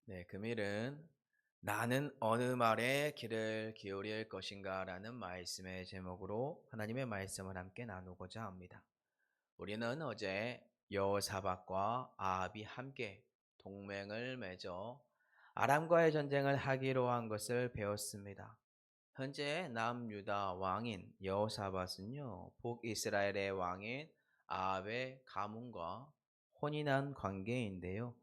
네, 금일은 나는 어느 말에 귀를 기울일 것인가 라는 말씀의 제목으로 하나님의 말씀을 함께 나누고자 합니다. 우리는 어제 여호사밧과 아합이 함께 동맹을 맺어 아람과의 전쟁을 하기로 한 것을 배웠습니다. 현재 남유다 왕인 여호사밧은요, 북이스라엘의 왕인 아합의 가문과 혼인한 관계인데요.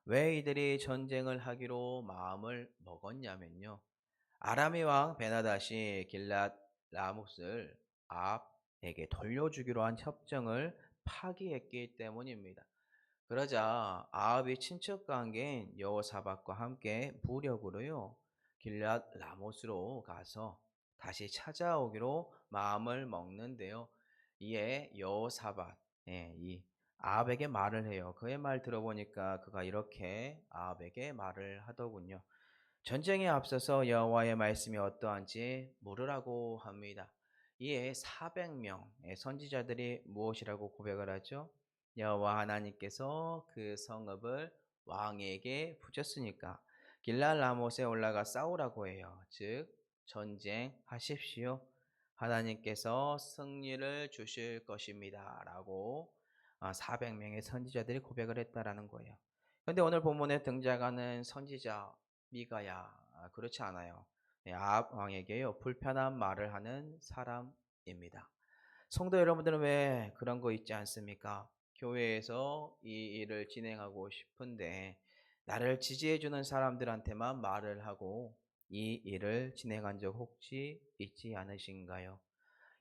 왜 이들이 전쟁을 하기로 마음을 먹었냐면요. 아람의 왕 베나다시 길랏 라못을 아합에게 돌려주기로 한 협정을 파기했기 때문입니다. 그러자 아합이 친척 관계인 여호사밧과 함께 무력으로요 길랏 라못으로 가서 다시 찾아오기로 마음을 먹는데요. 이에 여호사밧 이 아합에게 말을 해요. 그의 말 들어보니까 그가 이렇게 아합에게 말을 하더군요. 전쟁에 앞서서 여호와의 말씀이 어떠한지 물으라고 합니다. 이에 400명의 선지자들이 무엇이라고 고백을 하죠? 여호와 하나님께서 그 성읍을 왕에게 붙였으니까 길랄 라못에 올라가 싸우라고 해요. 즉 전쟁하십시오. 하나님께서 승리를 주실 것입니다라고 400명의 선지자들이 고백을 했다라는 거예요. 그런데 오늘 본문에 등장하는 선지자 미가야 그렇지 않아요. 아합 왕에게요 불편한 말을 하는 사람입니다. 성도 여러분들은 왜 그런 거 있지 않습니까? 교회에서 이 일을 진행하고 싶은데 나를 지지해주는 사람들한테만 말을 하고 이 일을 진행한 적 혹시 있지 않으신가요?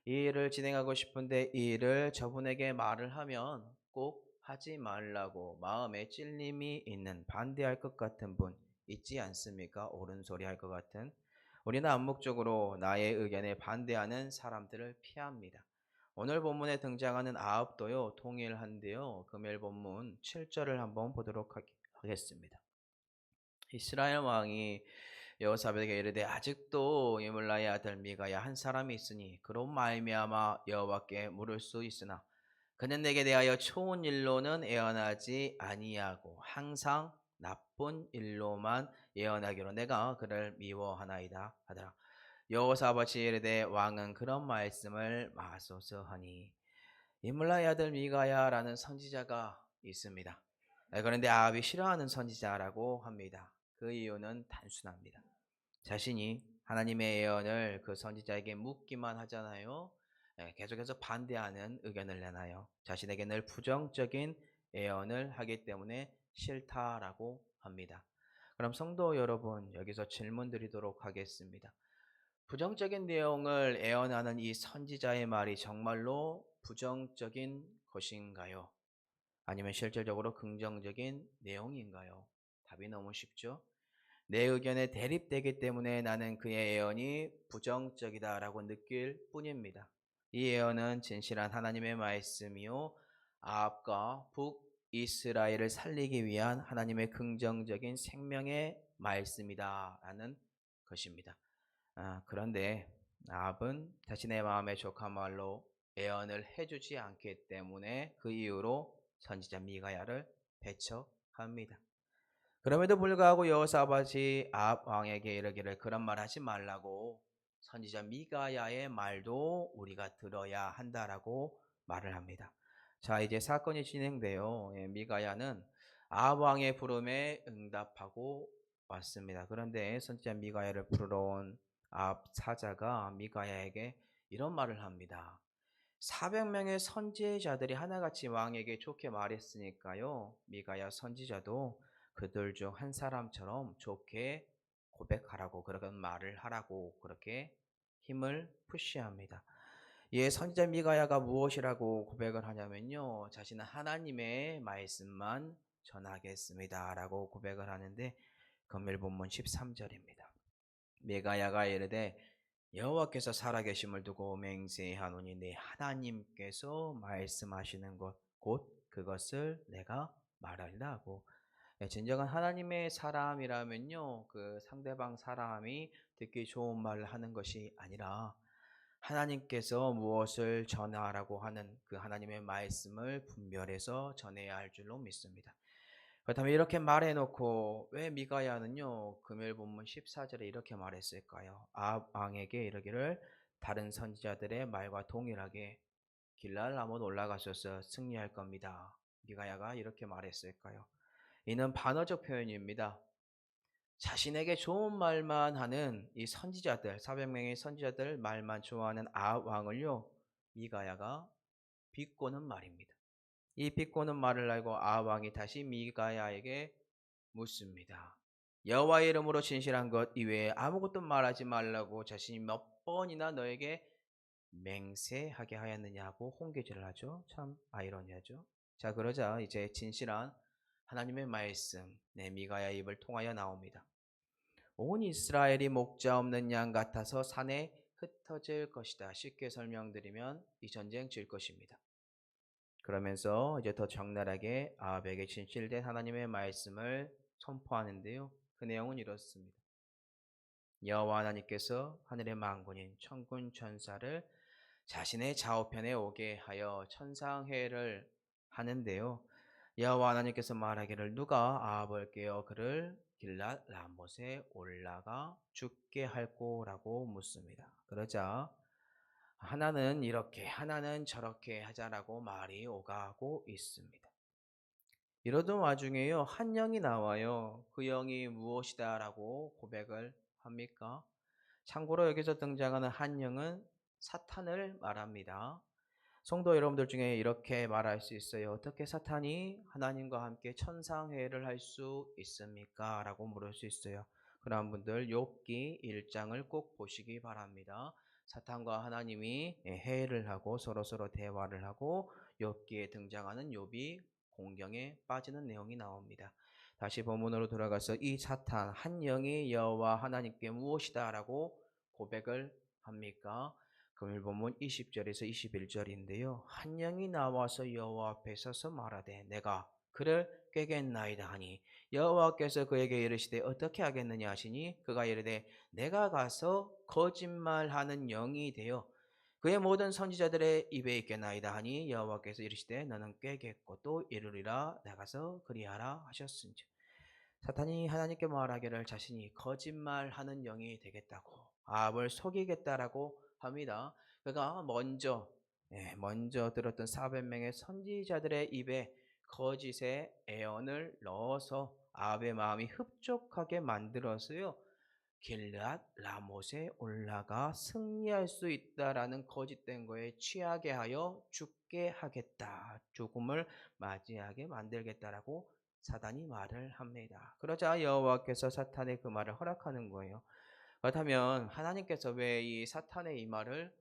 이 일을 진행하고 싶은데 이 일을 저분에게 말을 하면 꼭 하지 말라고 마음에 찔림이 있는 반대할 것 같은 분 있지 않습니까? 옳은 소리 할 것 같은. 우리는 암묵적으로 나의 의견에 반대하는 사람들을 피합니다. 오늘 본문에 등장하는 아합도요 동일한데요. 금요일 본문 7절을 한번 보도록 하겠습니다. 이스라엘 왕이 여호사밧에게 이르되 아직도 예물라의 아들 미가야 한 사람이 있으니 그로 말미암아 여호와께 물을 수 있으나 그는 내게 대하여 좋은 일로는 예언하지 아니하고 항상 나쁜 일로만 예언하기로 내가 그를 미워하나이다 하더라. 여호사밧이 이르되 왕은 그런 말씀을 마소서하니 이물라의 아들 미가야라는 선지자가 있습니다. 그런데 아합이 싫어하는 선지자라고 합니다. 그 이유는 단순합니다. 자신이 하나님의 예언을 그 선지자에게 묻기만 하잖아요. 계속해서 반대하는 의견을 내나요. 자신에게 늘 부정적인 예언을 하기 때문에 싫다라고 합니다. 그럼 성도 여러분, 여기서 질문 드리도록 하겠습니다. 부정적인 내용을 예언하는 이 선지자의 말이 정말로 부정적인 것인가요? 아니면 실질적으로 긍정적인 내용인가요? 답이 너무 쉽죠? 내 의견에 대립되기 때문에 나는 그의 예언이 부정적이다라고 느낄 뿐입니다. 이 예언은 진실한 하나님의 말씀이요. 아합과 북이스라엘을 살리기 위한 하나님의 긍정적인 생명의 말씀이다라는 것입니다. 그런데 아합은 자신의 마음에 족한 말로 예언을 해주지 않기 때문에 그 이유로 선지자 미가야를 배척합니다. 그럼에도 불구하고 여호사밧이 아합 왕에게 이르기를 그런 말 하지 말라고 선지자 미가야의 말도 우리가 들어야 한다라고 말을 합니다. 자, 이제 사건이 진행돼요. 미가야는 아합 왕의 부름에 응답하고 왔습니다. 그런데 선지자 미가야를 부르러 온 아합 사자가 미가야에게 이런 말을 합니다. 400명의 선지자들이 하나같이 왕에게 좋게 말했으니까요. 미가야 선지자도 그들 중 한 사람처럼 좋게 고백하라고 그런 말을 하라고 그렇게 힘을 푸시합니다. 이에 선지자 미가야가 무엇이라고 고백을 하냐면요. 자신은 하나님의 말씀만 전하겠습니다라고 고백을 하는데 금일 본문 13절입니다. 미가야가 이르되 여호와께서 살아계심을 두고 맹세하노니 내 하나님께서 말씀하시는 것 곧 그것을 내가 말하리라 하고 진정한 하나님의 사람이라면요 그 상대방 사람이 듣기 좋은 말을 하는 것이 아니라 하나님께서 무엇을 전하라고 하는 그 하나님의 말씀을 분별해서 전해야 할 줄로 믿습니다. 그렇다면 이렇게 말해 놓고 왜 미가야는요, 금요일 본문 14절에 이렇게 말했을까요? 아합 왕에게 이르기를 다른 선지자들의 말과 동일하게 길랄 라못 올라가셔서 승리할 겁니다. 미가야가 이렇게 말했을까요? 이는 반어적 표현입니다. 자신에게 좋은 말만 하는 이 선지자들, 400명의 선지자들 말만 좋아하는 아합 왕을요, 미가야가 비꼬는 말입니다. 이 비꼬는 말을 알고 아합 왕이 다시 미가야에게 묻습니다. 여호와의 이름으로 진실한 것 이외에 아무것도 말하지 말라고 자신이 몇 번이나 너에게 맹세하게 하였느냐고 홍계질을 하죠. 참 아이러니하죠. 자, 그러자 이제 진실한 하나님의 말씀 미가야 입을 통하여 나옵니다. 온 이스라엘이 목자 없는 양 같아서 산에 흩어질 것이다. 쉽게 설명드리면 이 전쟁 질 것입니다. 그러면서 이제 더 적나라하게 아합에게 진실된 하나님의 말씀을 선포하는데요. 그 내용은 이렇습니다. 여호와 하나님께서 하늘의 만군인 천군 천사를 자신의 좌우편에 오게 하여 천상회를 하는데요. 여호와 하나님께서 말하기를 누가 아합을 깨어 그를 길랏 라못에 올라가 죽게 할꼬라고 묻습니다. 그러자 하나는 이렇게 하나는 저렇게 하자라고 말이 오가고 있습니다. 이러던 와중에요, 한 영이 나와요. 그 영이 무엇이다라고 고백을 합니까? 참고로 여기서 등장하는 한 영은 사탄을 말합니다. 성도 여러분들 중에 이렇게 말할 수 있어요. 어떻게 사탄이 하나님과 함께 천상회를 할 수 있습니까? 라고 물을 수 있어요. 그런 분들 욥기 1장을 꼭 보시기 바랍니다. 사탄과 하나님이 회의를 하고 서로서로 대화를 하고 욥기에 등장하는 욥이 공경에 빠지는 내용이 나옵니다. 다시 본문으로 돌아가서 이 사탄 한 영이 여호와 하나님께 무엇이다라고 고백을 합니까? 금일 본문 20절에서 21절인데요. 한 영이 나와서 여호와 앞에 서서 말하되 내가 그를 꾀겠나이다 하니 여호와께서 그에게 이르시되 어떻게 하겠느냐 하시니 그가 이르되 내가 가서 거짓말하는 영이 되어 그의 모든 선지자들의 입에 있겠나이다 하니 여호와께서 이르시되 너는 꾀겠고 또 이르리라 나가서 그리하라 하셨은즉 사탄이 하나님께 말하기를 자신이 거짓말하는 영이 되겠다고 아합을 속이겠다라고 합니다. 그가 먼저 들었던 400명의 선지자들의 입에 거짓의 애언을 넣어서 아합의 마음이 흡족하게 만들어서요. 길앗 라못에 올라가 승리할 수 있다라는 거짓된 거에 취하게 하여 죽게 하겠다. 죽음을 맞이하게 만들겠다라고 사단이 말을 합니다. 그러자 여호와께서 사탄의 그 말을 허락하는 거예요. 그렇다면 하나님께서 왜 이 사탄의 이 말을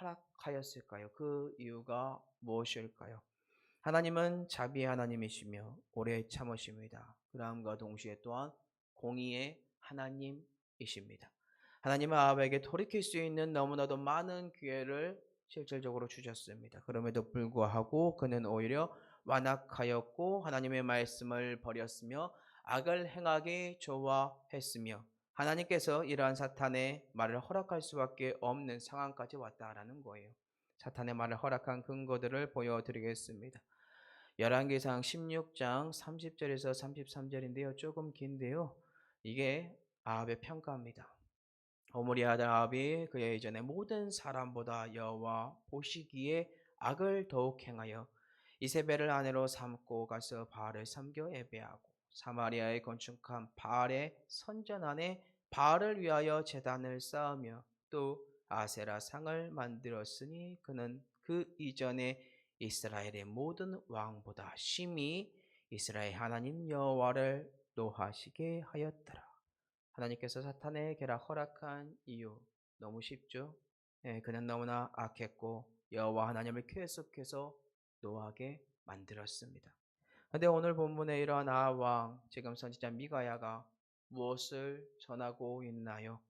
허락하였을까요? 그 이유가 무엇일까요? 하나님은 자비의 하나님이시며 오래 참으십니다. 그러함과 동시에 또한 공의의 하나님이십니다. 하나님은 아합에게 돌이킬 수 있는 너무나도 많은 기회를 실질적으로 주셨습니다. 그럼에도 불구하고 그는 오히려 완악하였고 하나님의 말씀을 버렸으며 악을 행하기 좋아했으며 하나님께서 이러한 사탄의 말을 허락할 수밖에 없는 상황까지 왔다라는 거예요. 사탄의 말을 허락한 근거들을 보여드리겠습니다. 열왕기상 16장 30절에서 33절인데요. 조금 긴데요. 이게 아합의 평가입니다. 오므리 아들 아합이 그의 이전에 모든 사람보다 여호와 보시기에 악을 더욱 행하여 이세벨을 아내로 삼고 가서 바알을 섬겨 예배하고 사마리아에 건축한 바알의 선전 안에 바알을 위하여 제단을 쌓으며 또 아세라 상을 만들었으니 그는 그 이전에 이스라엘의 모든 왕보다 심히 이스라엘 하나님 여호와를 노하시게 하였더라. 하나님께서 사탄의 계략 허락한 이유 너무 쉽죠? 그는 너무나 악했고 여호와 하나님을 계속해서 노하게 만들었습니다. 그런데 오늘 본문에 이러한 아합 왕 지금 선지자 미가야가 무엇을 전하고 있나요?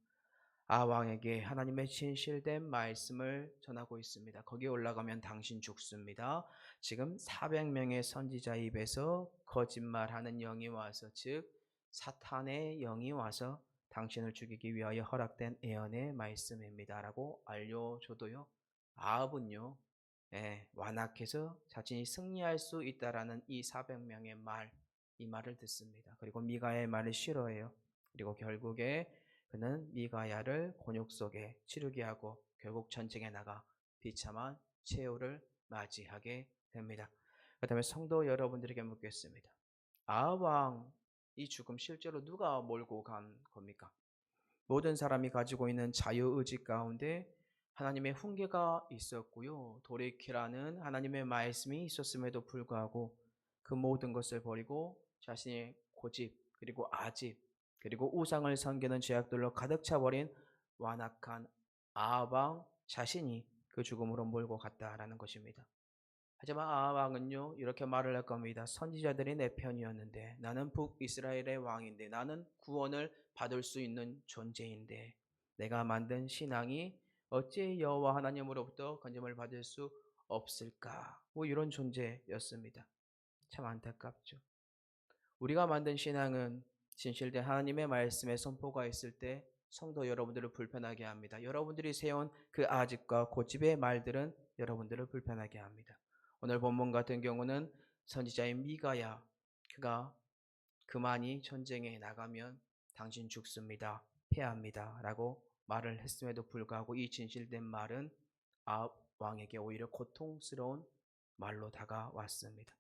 아합 왕에게 하나님의 진실된 말씀을 전하고 있습니다. 거기에 올라가면 당신 죽습니다. 지금 400명의 선지자 입에서 거짓말하는 영이 와서 즉 사탄의 영이 와서 당신을 죽이기 위하여 허락된 예언의 말씀입니다라고 알려줘도요. 아합은요. 완악해서 자신이 승리할 수 있다라는 이 400명의 말 이 말을 듣습니다. 그리고 미가야의 말을 싫어해요. 그리고 결국에 그는 미가야를 곤욕 속에 치르게 하고 결국 전쟁에 나가 비참한 최후를 맞이하게 됩니다. 그다음에 성도 여러분들에게 묻겠습니다. 아합 왕 이 죽음 실제로 누가 몰고 간 겁니까? 모든 사람이 가지고 있는 자유의지 가운데 하나님의 훈계가 있었고요. 돌이키라는 하나님의 말씀이 있었음에도 불구하고 그 모든 것을 버리고 자신의 고집 그리고 아집 그리고 우상을 섬기는 죄악들로 가득 차버린 완악한 아합 왕 자신이 그 죽음으로 몰고 갔다라는 것입니다. 하지만 아합 왕은요 이렇게 말을 할 겁니다. 선지자들이 내 편이었는데 나는 북이스라엘의 왕인데 나는 구원을 받을 수 있는 존재인데 내가 만든 신앙이 어찌 여호와 하나님으로부터 건짐을 받을 수 없을까? 뭐 이런 존재였습니다. 참 안타깝죠. 우리가 만든 신앙은 진실된 하나님의 말씀에 선포가 있을 때 성도 여러분들을 불편하게 합니다. 여러분들이 세운 그 아집과 고집의 말들은 여러분들을 불편하게 합니다. 오늘 본문 같은 경우는 선지자인 미가야 그가 그만이 전쟁에 나가면 당신 죽습니다. 패합니다. 라고 말을 했음에도 불구하고 이 진실된 말은 아합 왕에게 오히려 고통스러운 말로 다가왔습니다.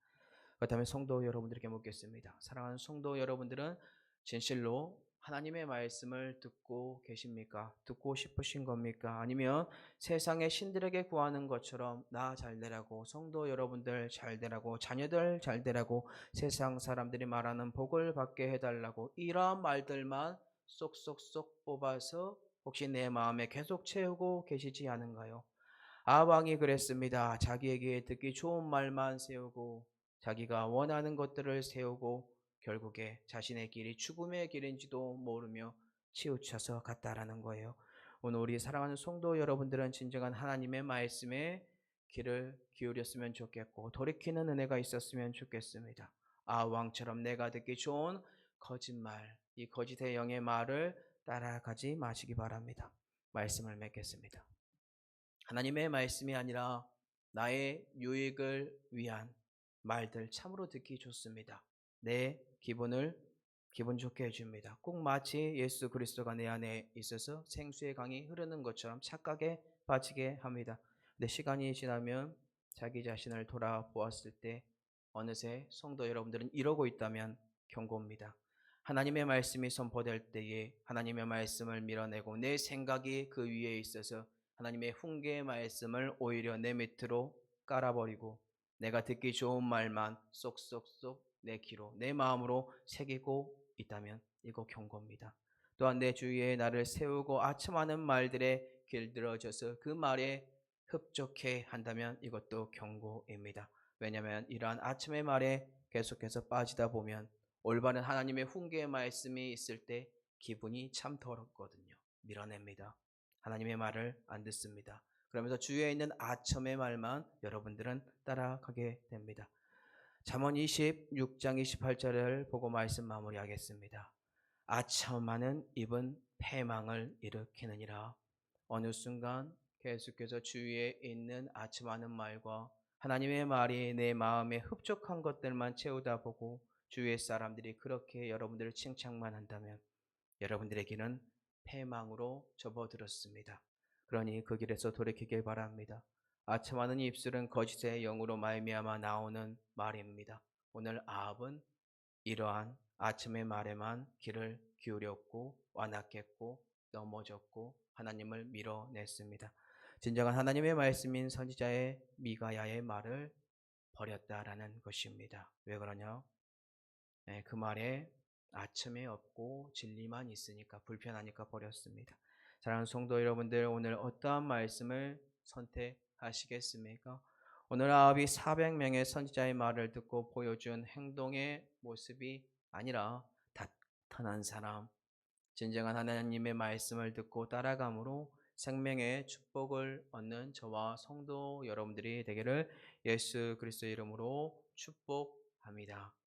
그렇다면 성도 여러분들에게 묻겠습니다. 사랑하는 성도 여러분들은 진실로 하나님의 말씀을 듣고 계십니까? 듣고 싶으신 겁니까? 아니면 세상의 신들에게 구하는 것처럼 나 잘되라고, 성도 여러분들 잘되라고, 자녀들 잘되라고, 세상 사람들이 말하는 복을 받게 해달라고 이러한 말들만 쏙쏙쏙 뽑아서 혹시 내 마음에 계속 채우고 계시지 않은가요? 아합왕이 그랬습니다. 자기에게 듣기 좋은 말만 세우고 자기가 원하는 것들을 세우고 결국에 자신의 길이 죽음의 길인지도 모르며 치우쳐서 갔다라는 거예요. 오늘 우리 사랑하는 성도 여러분들은 진정한 하나님의 말씀에 귀를 기울였으면 좋겠고 돌이키는 은혜가 있었으면 좋겠습니다. 아합 왕처럼 내가 듣기 좋은 거짓말, 이 거짓의 영의 말을 따라가지 마시기 바랍니다. 말씀을 맺겠습니다. 하나님의 말씀이 아니라 나의 유익을 위한 말들 참으로 듣기 좋습니다. 내 기분 좋게 해줍니다. 꼭 마치 예수 그리스도가 내 안에 있어서 생수의 강이 흐르는 것처럼 착각에 빠지게 합니다. 근데 시간이 지나면 자기 자신을 돌아보았을 때 어느새 성도 여러분들은 이러고 있다면 경고입니다. 하나님의 말씀이 선포될 때에 하나님의 말씀을 밀어내고 내 생각이 그 위에 있어서 하나님의 훈계의 말씀을 오히려 내 밑으로 깔아버리고 내가 듣기 좋은 말만 쏙쏙쏙 내 귀로 내 마음으로 새기고 있다면 이거 경고입니다. 또한 내 주위에 나를 세우고 아첨하는 말들에 길들어져서 그 말에 흡족해 한다면 이것도 경고입니다. 왜냐하면 이러한 아첨의 말에 계속해서 빠지다 보면 올바른 하나님의 훈계의 말씀이 있을 때 기분이 참 더럽거든요. 밀어냅니다. 하나님의 말을 안 듣습니다. 그러면서 주위에 있는 아첨의 말만 여러분들은 따라가게 됩니다. 잠언 26장 28절을 보고 말씀 마무리하겠습니다. 아첨하는 입은 패망을 일으키느니라. 어느 순간 계속해서 주위에 있는 아첨하는 말과 하나님의 말이 내 마음에 흡족한 것들만 채우다 보고 주위의 사람들이 그렇게 여러분들을 칭찬만 한다면 여러분들의 길은 패망으로 접어들었습니다. 그러니 그 길에서 돌이키길 바랍니다. 아첨하는 입술은 거짓의 영으로 말미암아 나오는 말입니다. 오늘 아합은 이러한 아첨의 말에만 귀를 기울였고 완악했고 넘어졌고 하나님을 밀어냈습니다. 진정한 하나님의 말씀인 선지자의 미가야의 말을 버렸다라는 것입니다. 왜 그러냐? 그 말에 아첨이 없고 진리만 있으니까 불편하니까 버렸습니다. 사랑하는 성도 여러분들 오늘 어떠한 말씀을 선택하시겠습니까? 오늘 아합이 400명의 선지자의 말을 듣고 보여준 행동의 모습이 아니라 다탄한 사람, 진정한 하나님의 말씀을 듣고 따라감으로 생명의 축복을 얻는 저와 성도 여러분들이 되기를 예수 그리스도의 이름으로 축복합니다.